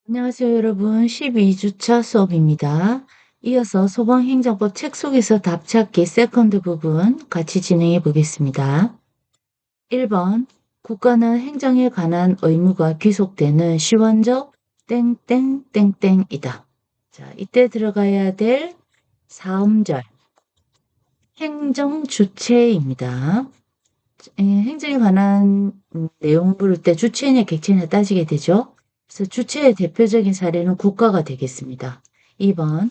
안녕하세요, 여러분. 12주차 수업입니다. 이어서 소방행정법 책 속에서 답찾기 세컨드 부분 같이 진행해 보겠습니다. 1번. 국가는 행정에 관한 의무가 귀속되는 시원적 땡땡땡땡이다. 자, 이때 들어가야 될 사음절. 행정 주체입니다. 행정에 관한 내용 부를 때 주체냐 객체냐 따지게 되죠. 그래서 주체의 대표적인 사례는 국가가 되겠습니다. 2번.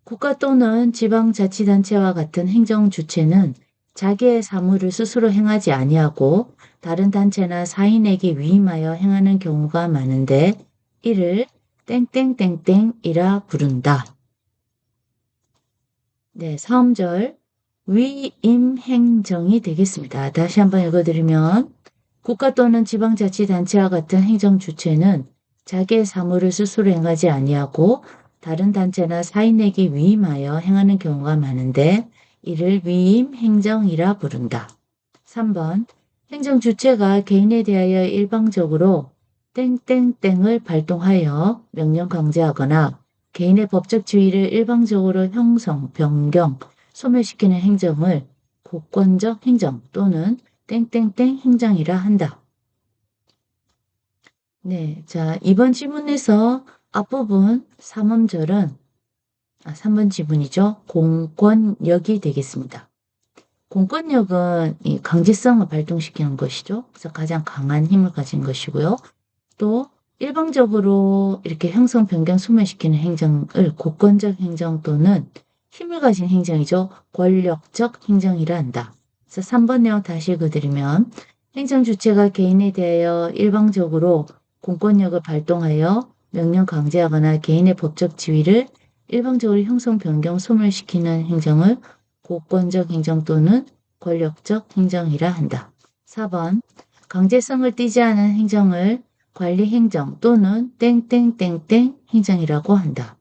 국가 또는 지방자치단체와 같은 행정 주체는 자기의 사무를 스스로 행하지 아니하고 다른 단체나 사인에게 위임하여 행하는 경우가 많은데 이를 땡땡땡땡이라 부른다. 네, 3절 위임행정이 되겠습니다. 다시 한번 읽어드리면 국가 또는 지방자치단체와 같은 행정 주체는 자기의 사무를 스스로 행하지 아니하고 다른 단체나 사인에게 위임하여 행하는 경우가 많은데 이를 위임행정이라 부른다. 3번 행정 주체가 개인에 대하여 일방적으로 땡땡땡을 발동하여 명령 강제하거나 개인의 법적 지위를 일방적으로 형성, 변경, 소멸시키는 행정을 고권적 행정 또는 땡땡땡 행정이라 한다. 네, 자, 이번 지문에서 앞부분 3음절은 3번 지문이죠. 공권력이 되겠습니다. 공권력은 이 강제성을 발동시키는 것이죠. 그래서 가장 강한 힘을 가진 것이고요. 또 일방적으로 이렇게 형성, 변경, 소멸시키는 행정을 고권적 행정 또는 힘을 가진 행정이죠. 권력적 행정이라 한다. 그래서 3번 내용 다시 읽어드리면 행정 주체가 개인에 대하여 일방적으로 공권력을 발동하여 명령 강제하거나 개인의 법적 지위를 일방적으로 형성, 변경, 소멸시키는 행정을 고권적 행정 또는 권력적 행정이라 한다. 4번 강제성을 띠지 않은 행정을 관리행정 또는 땡땡땡땡 행정이라고 한다.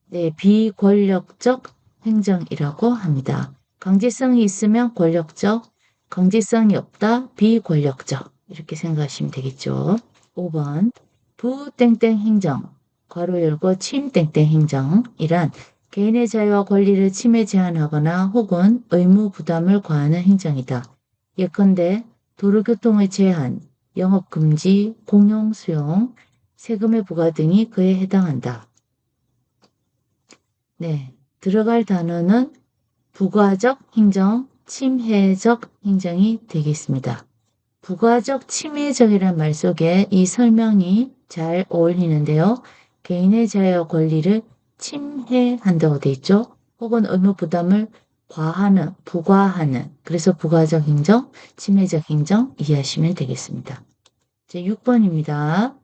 네, 비권력적 행정이라고 합니다. 강제성이 있으면 권력적, 강제성이 없다, 비권력적 이렇게 생각하시면 되겠죠. 5번 부땡땡 행정, 괄호 열고 침땡땡 행정이란 개인의 자유와 권리를 침해 제한하거나 혹은 의무 부담을 과하는 행정이다. 예컨대 도로교통의 제한, 영업금지, 공용수용, 세금의 부과 등이 그에 해당한다. 네, 들어갈 단어는 부가적 행정, 침해적 행정이 되겠습니다. 부가적, 침해적이란 말 속에 이 설명이 잘 어울리는데요. 개인의 자유와 권리를 침해한다고 돼 있죠. 혹은 의무 부담을 과하는, 부과하는, 그래서 부가적 행정, 침해적 행정 이해하시면 되겠습니다. 이제 6번입니다.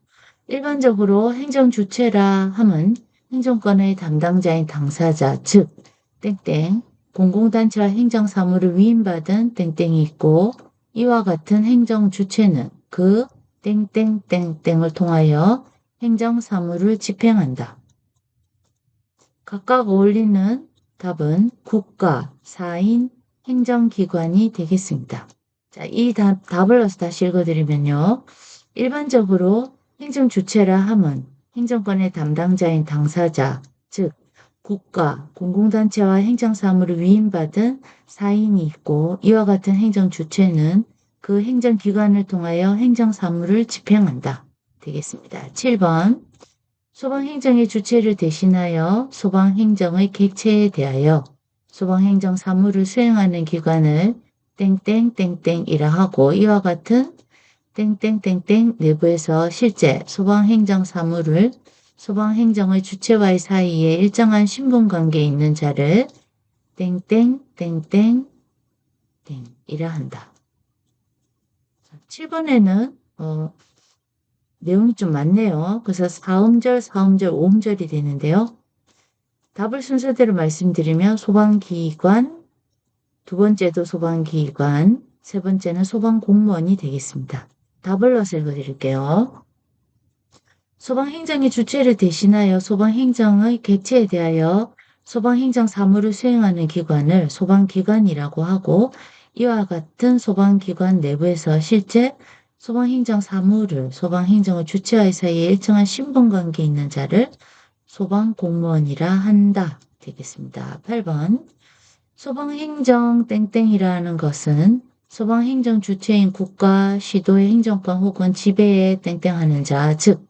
일반적으로 행정 주체라 함은 행정권의 담당자인 당사자, 즉 땡땡, 공공단체와 행정사무를 위임받은 땡땡이 있고 이와 같은 행정 주체는 그 땡땡땡땡을 통하여 행정사무를 집행한다. 각각 어울리는 답은 국가, 사인, 행정기관이 되겠습니다. 자, 이 답을 넣어서 다시 읽어드리면요. 일반적으로 행정 주체라 함은 행정권의 담당자인 당사자, 즉 국가, 공공단체와 행정사무를 위임받은 사인이 있고 이와 같은 행정 주체는 그 행정기관을 통하여 행정사무를 집행한다. 되겠습니다. 7번 소방행정의 주체를 대신하여 소방행정의 객체에 대하여 소방행정사무를 수행하는 기관을 땡땡땡땡이라 하고 이와 같은 땡땡땡땡 내부에서 실제 소방행정 사무를 소방행정의 주체와의 사이에 일정한 신분관계에 있는 자를 땡땡땡땡땡이라 한다. 7번에는 내용이 좀 많네요. 그래서 4음절, 4음절, 5음절이 되는데요. 답을 순서대로 말씀드리면 소방기관, 두 번째도 소방기관, 세 번째는 소방공무원이 되겠습니다. 답을 넣어서 읽어드릴게요. 소방행정의 주체를 대신하여 소방행정의 객체에 대하여 소방행정 사무를 수행하는 기관을 소방기관이라고 하고 이와 같은 소방기관 내부에서 실제 소방행정 사무를 소방행정을 주체와의 사이에 일정한 신분관계 있는 자를 소방공무원이라 한다. 되겠습니다. 8번 소방행정 땡땡이라는 것은 소방행정 주체인 국가, 시도의 행정권 혹은 지배에 땡땡하는 자, 즉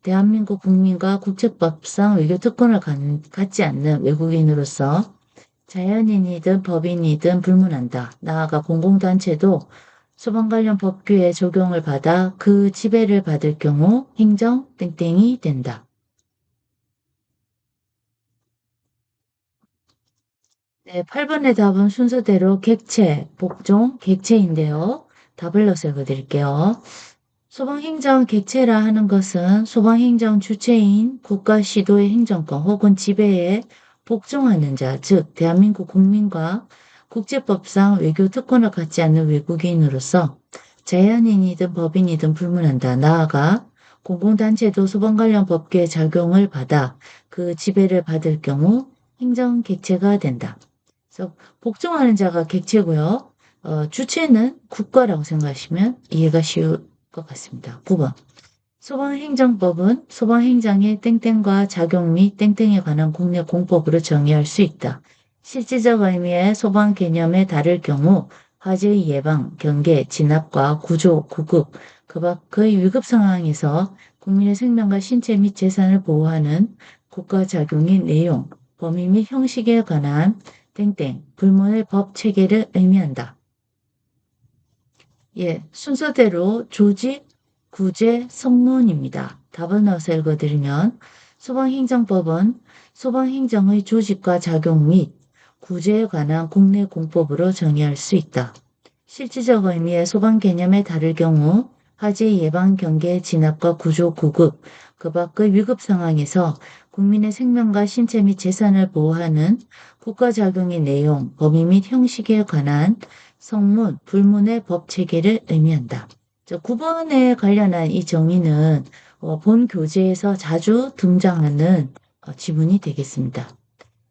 대한민국 국민과 국제법상 외교 특권을 갖지 않는 외국인으로서 자연인이든 법인이든 불문한다. 나아가 공공단체도 소방 관련 법규의 적용을 받아 그 지배를 받을 경우 행정 땡땡이 된다. 네, 8번의 답은 순서대로 객체, 복종, 객체인데요. 답을 넣어서 읽어드릴게요. 소방행정 객체라 하는 것은 소방행정 주체인 국가 시도의 행정권 혹은 지배에 복종하는 자, 즉 대한민국 국민과 국제법상 외교 특권을 갖지 않는 외국인으로서 자연인이든 법인이든 불문한다. 나아가 공공단체도 소방 관련 법규의 적용을 받아 그 지배를 받을 경우 행정 객체가 된다. 그래서 복종하는 자가 객체고요. 주체는 국가라고 생각하시면 이해가 쉬울 것 같습니다. 9번. 소방행정법은 소방행정의 땡땡과 작용 및 땡땡에 관한 국내 공법으로 정의할 수 있다. 실질적 의미의 소방 개념에 다를 경우 화재의 예방, 경계, 진압과 구조, 구급, 그 밖의 위급 상황에서 국민의 생명과 신체 및 재산을 보호하는 국가 작용의 내용, 범위 및 형식에 관한 땡땡, 불문의 법 체계를 의미한다. 예, 순서대로 조직, 구제, 성문입니다. 답을 넣어서 읽어드리면 소방행정법은 소방행정의 조직과 작용 및 구제에 관한 국내 공법으로 정의할 수 있다. 실질적 의미의 소방 개념에 다를 경우 화재 예방, 경계, 진압과 구조, 구급, 그 밖의 위급 상황에서 국민의 생명과 신체 및 재산을 보호하는 국가작용의 내용, 범위 및 형식에 관한 성문, 불문의 법 체계를 의미한다. 9번에 관련한 이 정의는 본 교재에서 자주 등장하는 지문이 되겠습니다.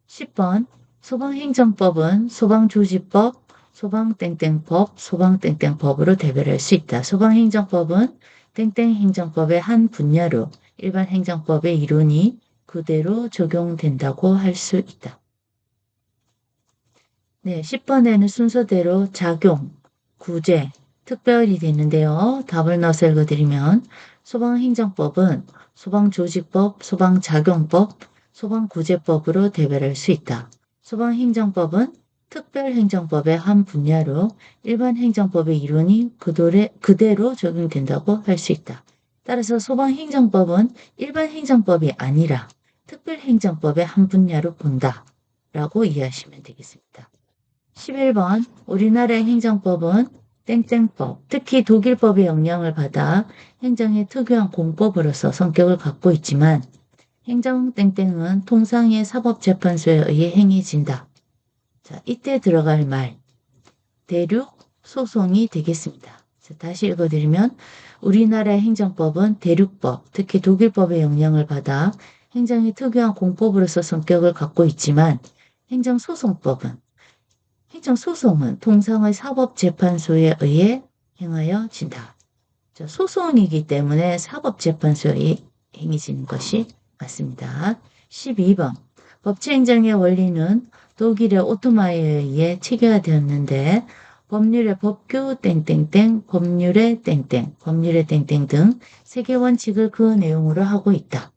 10번 소방행정법은 소방조직법, 소방땡땡법, 소방땡땡법으로 대별할 수 있다. 소방행정법은 땡땡행정법의 한 분야로 일반 행정법의 이론이 그대로 적용된다고 할 수 있다. 네, 10번에는 순서대로 작용, 구제, 특별이 되는데요. 답을 넣어서 읽어드리면 소방행정법은 소방조직법, 소방작용법, 소방구제법으로 대별할 수 있다. 소방행정법은 특별행정법의 한 분야로 일반 행정법의 이론이 그대로 적용된다고 할 수 있다. 따라서 소방행정법은 일반 행정법이 아니라 특별행정법의 한 분야로 본다. 라고 이해하시면 되겠습니다. 11번 우리나라의 행정법은 땡땡법, 특히 독일법의 영향을 받아 행정의 특유한 공법으로서 성격을 갖고 있지만 행정 땡땡은 통상의 사법재판소에 의해 행해진다. 자, 이때 들어갈 말 대륙 소송이 되겠습니다. 자, 다시 읽어드리면 우리나라의 행정법은 대륙법, 특히 독일법의 영향을 받아 행정의 특유한 공법으로서 성격을 갖고 있지만 행정소송은 통상의 사법재판소에 의해 행하여진다. 소송이기 때문에 사법재판소에 행해지는 것이 맞습니다. 12번 법치행정의 원리는 독일의 오토마이에 의해 체계화되었는데 법률의 법규 땡땡땡, 법률의 땡땡, 법률의 땡땡 등 세계 원칙을 그 내용으로 하고 있다.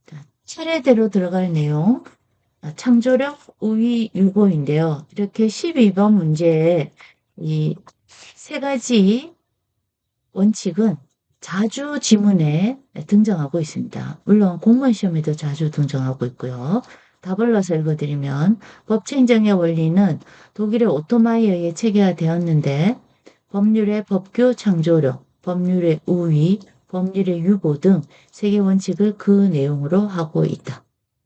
자, 차례대로 들어갈 내용 창조력, 우위, 유보인데요. 이렇게 12번 문제에 이 세 가지 원칙은 자주 지문에 등장하고 있습니다. 물론 공무원 시험에도 자주 등장하고 있고요. 답을 넣어서 읽어드리면 법치행정의 원리는 독일의 오토마이에 의해 체계화되었는데 법률의 법규 창조력, 법률의 우위, 법률의 유보 등 세계 원칙을 그 내용으로 하고 있다.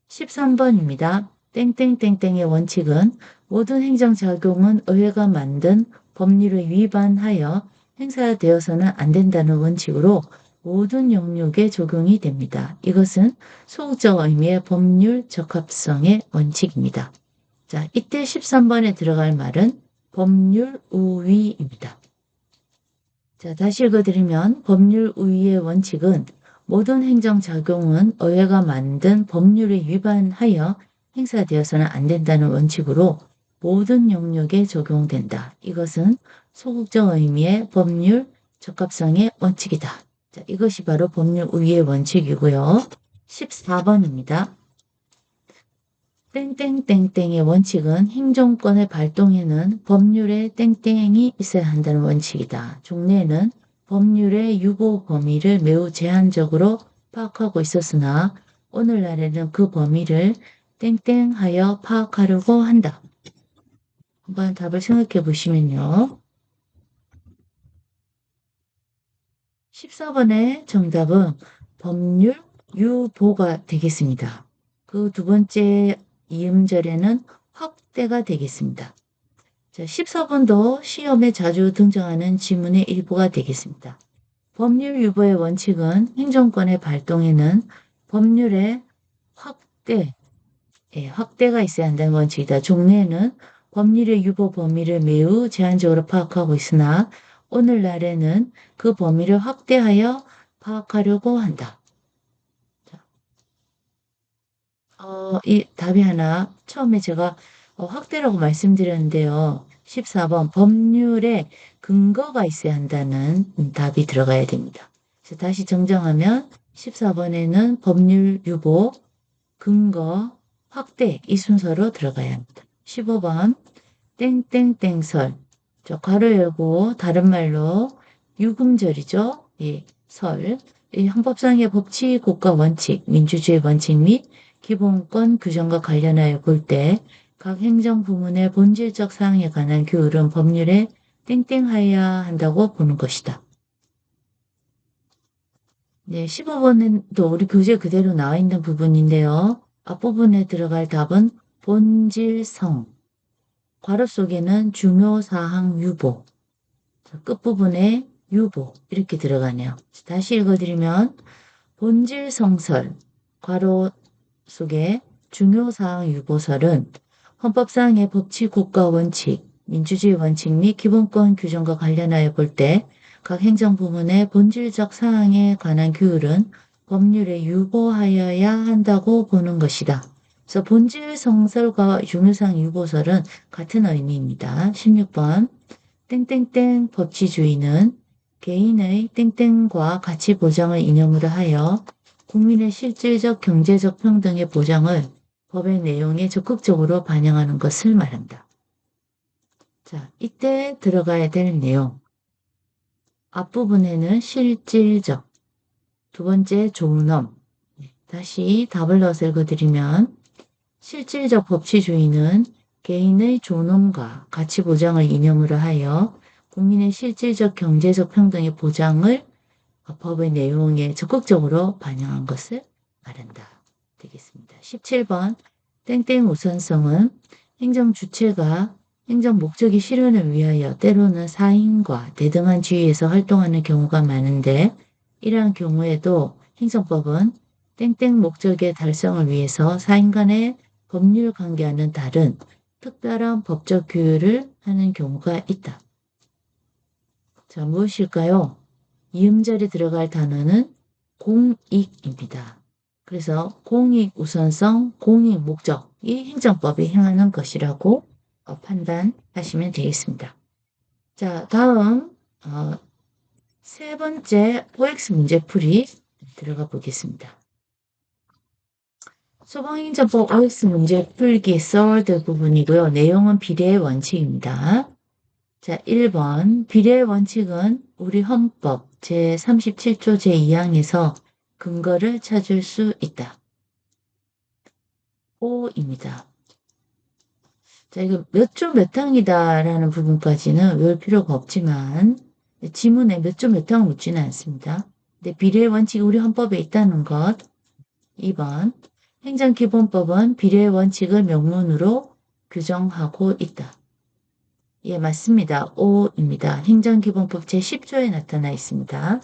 13번입니다. 땡땡땡땡의 원칙은 모든 행정작용은 의회가 만든 법률을 위반하여 행사되어서는 안 된다는 원칙으로 모든 영역에 적용이 됩니다. 이것은 소극적 의미의 법률 적합성의 원칙입니다. 자, 이때 13번에 들어갈 말은 법률 우위입니다. 자, 다시 읽어드리면 법률 우위의 원칙은 모든 행정작용은 의회가 만든 법률에 위반하여 행사되어서는 안 된다는 원칙으로 모든 영역에 적용된다. 이것은 소극적 의미의 법률 적합성의 원칙이다. 자, 이것이 바로 법률 우위의 원칙이고요. 14번입니다. 땡땡땡땡의 원칙은 행정권의 발동에는 법률에 땡땡이 있어야 한다는 원칙이다. 종래에는 법률의 유보 범위를 매우 제한적으로 파악하고 있었으나 오늘날에는 그 범위를 땡땡하여 파악하려고 한다. 한번 답을 생각해 보시면요. 14번의 정답은 법률 유보가 되겠습니다. 그 두 번째 이음절에는 확대가 되겠습니다. 자, 14번도 시험에 자주 등장하는 지문의 일부가 되겠습니다. 법률 유보의 원칙은 행정권의 발동에는 법률의 확대가 있어야 한다는 원칙이다. 종래에는 법률의 유보 범위를 매우 제한적으로 파악하고 있으나 오늘날에는 그 범위를 확대하여 파악하려고 한다. 이 답이 하나 처음에 제가 확대라고 말씀드렸는데요. 14번 법률에 근거가 있어야 한다는 답이 들어가야 됩니다. 다시 정정하면 14번에는 법률 유보, 근거, 확대 이 순서로 들어가야 합니다. 15번 땡땡땡설 저 괄호 열고 다른 말로 유금절이죠. 예, 설. 이 헌법상의 법치, 국가 원칙, 민주주의 원칙 및 기본권 규정과 관련하여 볼 때 각 행정부문의 본질적 사항에 관한 규율은 법률에 땡땡하여야 한다고 보는 것이다. 네, 15번은 또 우리 교재 그대로 나와 있는 부분인데요. 앞부분에 들어갈 답은 본질성, 괄호 속에는 중요사항 유보, 끝부분에 유보 이렇게 들어가네요. 다시 읽어드리면 본질성설, 괄호 속에 중요사항 유보설은 헌법상의 법치 국가 원칙, 민주주의 원칙 및 기본권 규정과 관련하여 볼 때 각 행정부문의 본질적 사항에 관한 규율은 법률에 유보하여야 한다고 보는 것이다. 그래서 본질성설과 중요사항 유보설은 같은 의미입니다. 16번 땡땡땡 법치주의는 개인의 땡땡과 가치 보장을 이념으로 하여 국민의 실질적 경제적 평등의 보장을 법의 내용에 적극적으로 반영하는 것을 말한다. 자, 이때 들어가야 될 내용. 앞부분에는 실질적, 두 번째 존엄. 다시 답을 넣어서 읽어드리면 실질적 법치주의는 개인의 존엄과 가치 보장을 이념으로 하여 국민의 실질적 경제적 평등의 보장을 법의 내용에 적극적으로 반영한 것을 말한다. 되겠습니다. 17번 땡땡 우선성은 행정 주체가 행정 목적이 실현을 위하여 때로는 사인과 대등한 지위에서 활동하는 경우가 많은데 이러한 경우에도 행정법은 땡땡 목적의 달성을 위해서 사인 간의 법률 관계와는 다른 특별한 법적 규율을 하는 경우가 있다. 자, 무엇일까요? 이음절에 들어갈 단어는 공익입니다. 그래서 공익 우선성, 공익 목적이 행정법이 행하는 것이라고 판단하시면 되겠습니다. 자, 다음 세 번째 OX 문제풀이 들어가 보겠습니다. 소방행정법 OX 문제풀기 third 부분이고요. 내용은 비례의 원칙입니다. 자, 1번 비례의 원칙은 우리 헌법 제37조 제2항에서 근거를 찾을 수 있다. 5입니다. 자, 이거 몇 조 몇 항이다 라는 부분까지는 외울 필요가 없지만 지문에 몇 조 몇 항을 묻지는 않습니다. 근데 비례의 원칙이 우리 헌법에 있다는 것. 2번 행정기본법은 비례의 원칙을 명문으로 규정하고 있다. 예, 맞습니다. 5입니다. 행정기본법 제10조에 나타나 있습니다.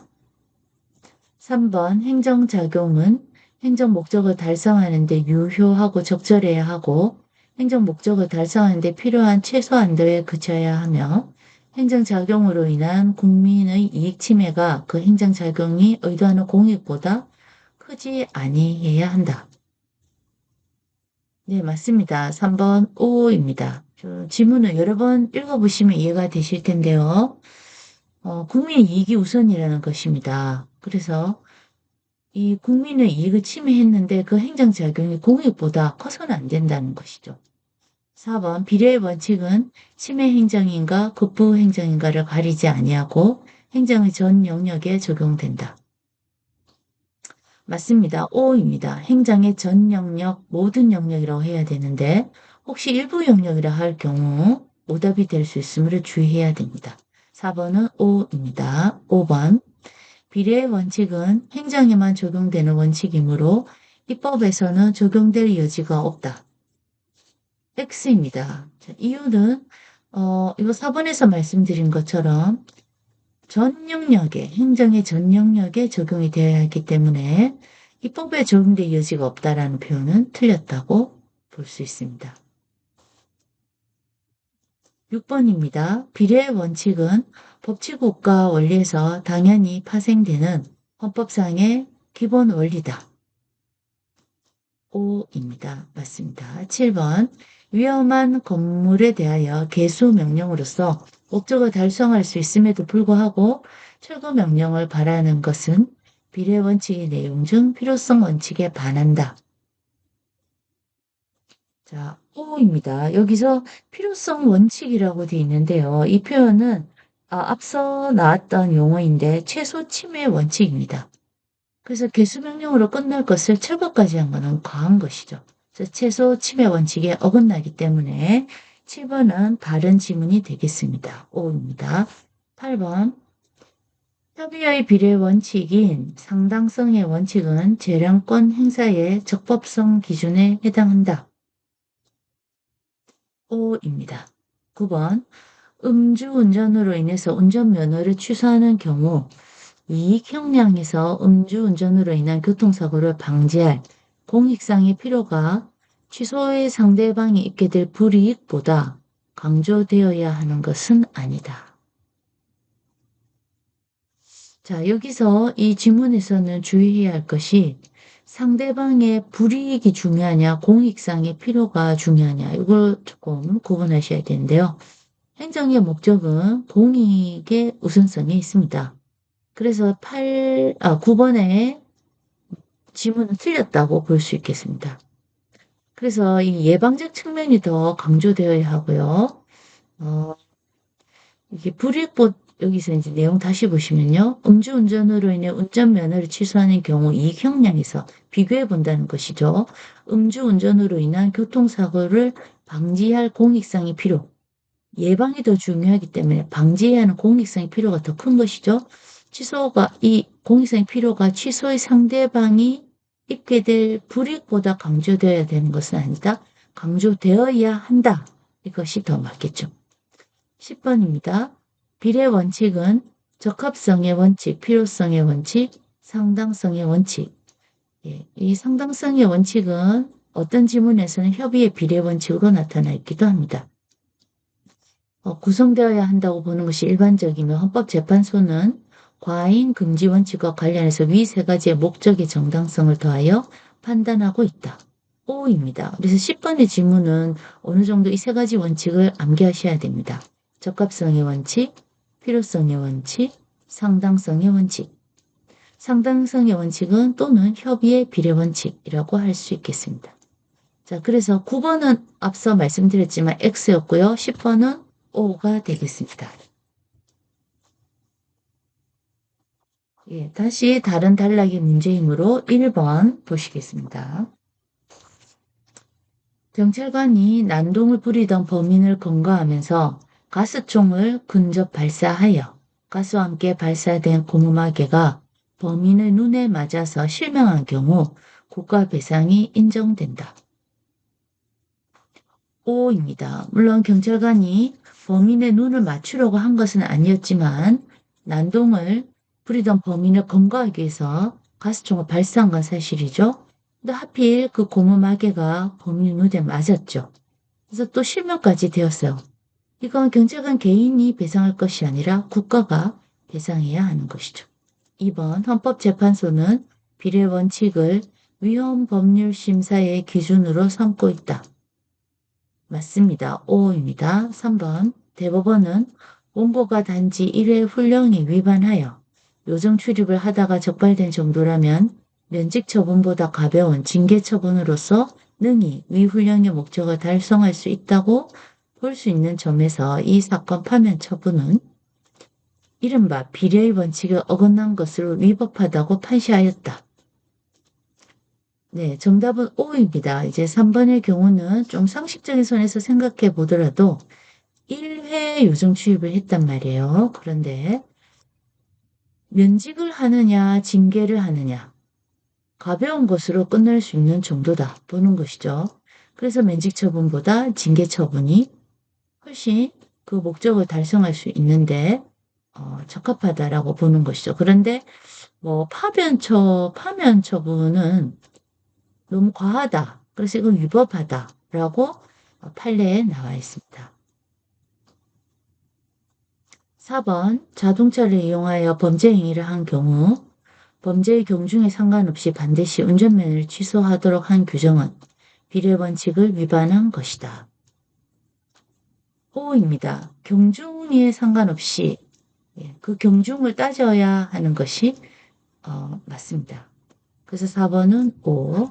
3번 행정작용은 행정목적을 달성하는 데 유효하고 적절해야 하고 행정목적을 달성하는 데 필요한 최소한도에 그쳐야 하며 행정작용으로 인한 국민의 이익 침해가 그 행정작용이 의도하는 공익보다 크지 아니해야 한다. 네, 맞습니다. 3번 O입니다. 지문을 여러 번 읽어보시면 이해가 되실 텐데요. 국민 이익이 우선이라는 것입니다. 그래서 이 국민의 이익을 침해했는데 그 행정작용이 공익보다 커서는 안 된다는 것이죠. 4번 비례의 원칙은 침해 행정인가 급부 행정인가를 가리지 아니하고 행정의 전 영역에 적용된다. 맞습니다. O입니다. 행정의 전 영역, 모든 영역이라고 해야 되는데 혹시 일부 영역이라 할 경우 오답이 될 수 있으므로 주의해야 됩니다. 4번은 O입니다. 5번 비례의 원칙은 행정에만 적용되는 원칙이므로 입법에서는 적용될 여지가 없다. X입니다. 자, 이유는 이거 4번에서 말씀드린 것처럼 전 영역에, 행정의 전 영역에 적용이 되어야 하기 때문에 입법에 적용될 여지가 없다라는 표현은 틀렸다고 볼 수 있습니다. 6번입니다. 비례의 원칙은 법치국가 원리에서 당연히 파생되는 헌법상의 기본 원리다. O입니다. 맞습니다. 7번 위험한 건물에 대하여 개수 명령으로서 목적을 달성할 수 있음에도 불구하고 철거 명령을 발하는 것은 비례 원칙의 내용 중 필요성 원칙에 반한다. 자, O입니다. 여기서 필요성 원칙이라고 되어 있는데요. 이 표현은 앞서 나왔던 용어인데 최소 침해 원칙입니다. 그래서 개수명령으로 끝날 것을 철거까지 한 것은 과한 것이죠. 그래서 최소 침해 원칙에 어긋나기 때문에 7번은 다른 지문이 되겠습니다. O입니다. 8번 협의의 비례 원칙인 상당성의 원칙은 재량권 행사의 적법성 기준에 해당한다. O입니다. 9번 음주운전으로 인해서 운전면허를 취소하는 경우 이익 형량에서 음주운전으로 인한 교통사고를 방지할 공익상의 필요가 취소의 상대방이 입게 될 불이익보다 강조되어야 하는 것은 아니다. 자, 여기서 이 지문에서는 주의해야 할 것이 상대방의 불이익이 중요하냐, 공익상의 필요가 중요하냐, 이걸 조금 구분하셔야 되는데요. 행정의 목적은 공익의 우선성이 있습니다. 그래서 9번에 지문은 틀렸다고 볼 수 있겠습니다. 그래서 이 예방적 측면이 더 강조되어야 하고요. 이게 불이익보 여기서 이제 내용 다시 보시면요. 음주운전으로 인해 운전면허를 취소하는 경우 이익 형량에서 비교해 본다는 것이죠. 음주운전으로 인한 교통사고를 방지할 공익상의 필요. 예방이 더 중요하기 때문에 방지해야 하는 공익성의 필요가 더 큰 것이죠. 이 공익성의 필요가 취소의 상대방이 입게 될 불이익보다 강조되어야 되는 것은 아니다. 강조되어야 한다. 이것이 더 맞겠죠. 10번입니다. 비례 원칙은 적합성의 원칙, 필요성의 원칙, 상당성의 원칙. 이 상당성의 원칙은 어떤 지문에서는 협의의 비례 원칙으로 나타나 있기도 합니다. 구성되어야 한다고 보는 것이 일반적이며 헌법재판소는 과잉 금지 원칙과 관련해서 위 세 가지의 목적의 정당성을 더하여 판단하고 있다. O입니다. 그래서 10번의 질문은 어느 정도 이 세 가지 원칙을 암기하셔야 됩니다. 적합성의 원칙, 필요성의 원칙, 상당성의 원칙. 상당성의 원칙은 또는 협의의 비례 원칙이라고 할 수 있겠습니다. 자, 그래서 9번은 앞서 말씀드렸지만 X였고요. 10번은 O가 되겠습니다. 다시 다른 단락의 문제이므로 1번 보시겠습니다. 경찰관이 난동을 부리던 범인을 검거하면서 가스총을 근접 발사하여 가스와 함께 발사된 고무마개가 범인의 눈에 맞아서 실명한 경우 국가배상이 인정된다. O입니다. 물론 경찰관이 범인의 눈을 맞추려고 한 것은 아니었지만 난동을 부리던 범인을 검거하기 위해서 가스총을 발사한 건 사실이죠. 근데 하필 그 고무마개가 범인 눈에 맞았죠. 그래서 또 실명까지 되었어요. 이건 경찰관 개인이 배상할 것이 아니라 국가가 배상해야 하는 것이죠. 2번 헌법재판소는 비례 원칙을 위헌 법률 심사의 기준으로 삼고 있다. 맞습니다. O입니다. 3번 대법원은 원고가 단지 1회 훈령에 위반하여 요정 출입을 하다가 적발된 정도라면 면직 처분보다 가벼운 징계 처분으로서 능히 위 훈령의 목적을 달성할 수 있다고 볼 수 있는 점에서 이 사건 파면 처분은 이른바 비례의 원칙에 어긋난 것으로 위법하다고 판시하였다. 네, 정답은 O입니다. 이제 3번의 경우는 좀 상식적인 선에서 생각해 보더라도 1회 요정 취입을 했단 말이에요. 그런데 면직을 하느냐 징계를 하느냐 가벼운 것으로 끝날 수 있는 정도다 보는 것이죠. 그래서 면직 처분보다 징계 처분이 훨씬 그 목적을 달성할 수 있는데 적합하다라고 보는 것이죠. 그런데 뭐 파면 처분은 너무 과하다. 그래서 이건 위법하다라고 판례에 나와 있습니다. 4번 자동차를 이용하여 범죄 행위를 한 경우 범죄의 경중에 상관없이 반드시 운전면허를 취소하도록 한 규정은 비례 원칙을 위반한 것이다. O입니다. 경중에 상관없이 그 경중을 따져야 하는 것이 맞습니다. 그래서 4번은 O.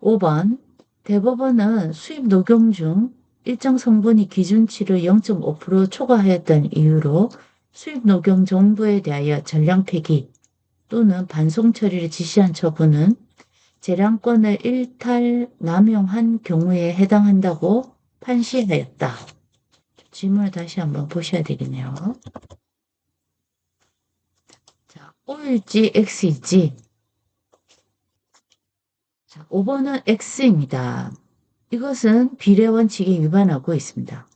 5번 대법원은 수입 녹용 중 일정 성분이 기준치를 0.5% 초과하였던 이유로 수입 녹용 정부에 대하여 전량 폐기 또는 반송 처리를 지시한 처분은 재량권을 일탈 남용한 경우에 해당한다고 판시하였다. 질문을 다시 한번 보셔야 되겠네요. 자, O일지 X일지. 자, 5번은 X입니다. 이것은 비례 원칙에 위반하고 있습니다.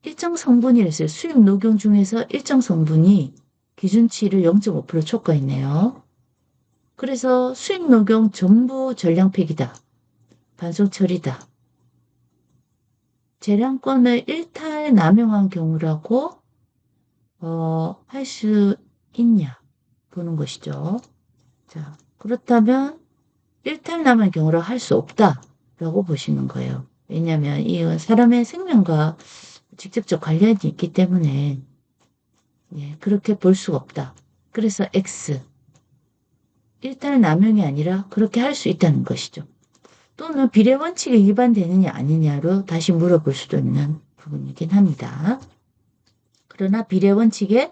일정 성분이랬어요. 수입 녹용 중에서 일정 성분이 기준치를 0.5% 초과했네요. 그래서 수입 녹용 전부 전량 폐기다. 반송 처리다. 재량권을 일탈 남용한 경우라고 할 수 있냐 보는 것이죠. 자, 그렇다면 일탈 남용한 경우라 할 수 없다라고 보시는 거예요. 왜냐하면 이 사람의 생명과 직접적 관련이 있기 때문에 그렇게 볼 수가 없다. 그래서 X. 일탈 남용이 아니라 그렇게 할 수 있다는 것이죠. 또는 비례 원칙에 위반되느냐 아니냐로 다시 물어볼 수도 있는 부분이긴 합니다. 그러나 비례 원칙에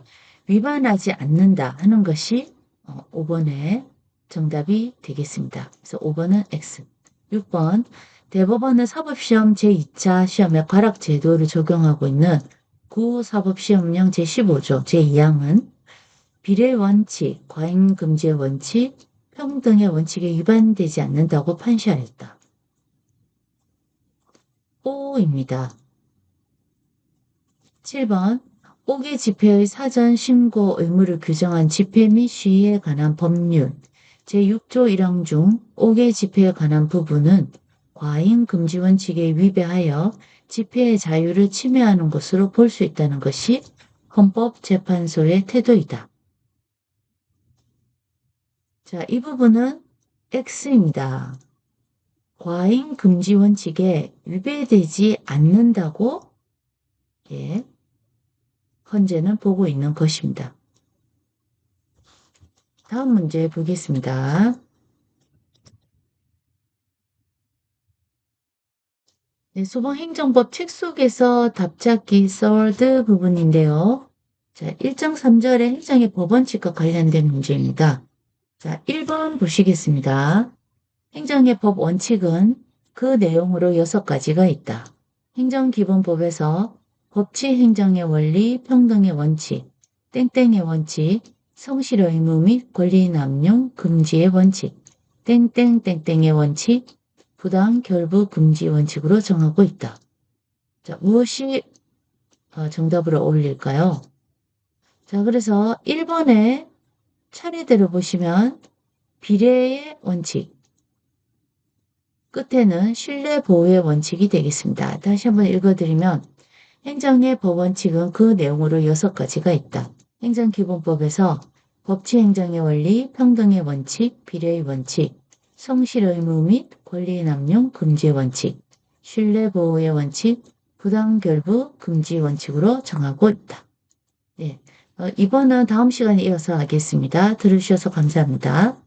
위반하지 않는다 하는 것이 5번의 정답이 되겠습니다. 그래서 5번은 X. 6번 대법원은 사법시험 제2차 시험에 과락 제도를 적용하고 있는 구사법시험령 제15조 제2항은 비례 원칙, 과잉 금지의 원칙, 평등의 원칙에 위반되지 않는다고 판시하였다. O입니다. 7번 옥외 집회의 사전 신고 의무를 규정한 집회 및 시위에 관한 법률 제6조 1항 중 옥외 집회에 관한 부분은 과잉 금지 원칙에 위배하여 집회의 자유를 침해하는 것으로 볼 수 있다는 것이 헌법재판소의 태도이다. 자, 이 부분은 X입니다. 과잉 금지 원칙에 위배되지 않는다고 헌재는 보고 있는 것입니다. 다음 문제 보겠습니다. 네, 소방행정법 책 속에서 답찾기 third 부분인데요. 자, 1장 3절의 행정의 법원칙과 관련된 문제입니다. 자, 1번 보시겠습니다. 행정의 법 원칙은 그 내용으로 6가지가 있다. 행정기본법에서 법치 행정의 원리, 평등의 원칙, 땡땡의 원칙, 성실 의무 및 권리 남용 금지의 원칙, 땡땡땡땡의 원칙, 부당 결부 금지 원칙으로 정하고 있다. 자, 무엇이 정답으로 어울릴까요? 자, 그래서 1번에 차례대로 보시면 비례의 원칙, 끝에는 신뢰 보호의 원칙이 되겠습니다. 다시 한번 읽어드리면 행정의 법원칙은 그 내용으로 6가지가 있다. 행정기본법에서 법치행정의 원리, 평등의 원칙, 비례의 원칙, 성실의무 및 권리의 남용 금지의 원칙, 신뢰보호의 원칙, 부당결부 금지 원칙으로 정하고 있다. 네, 이번은 다음 시간에 이어서 하겠습니다. 들어주셔서 감사합니다.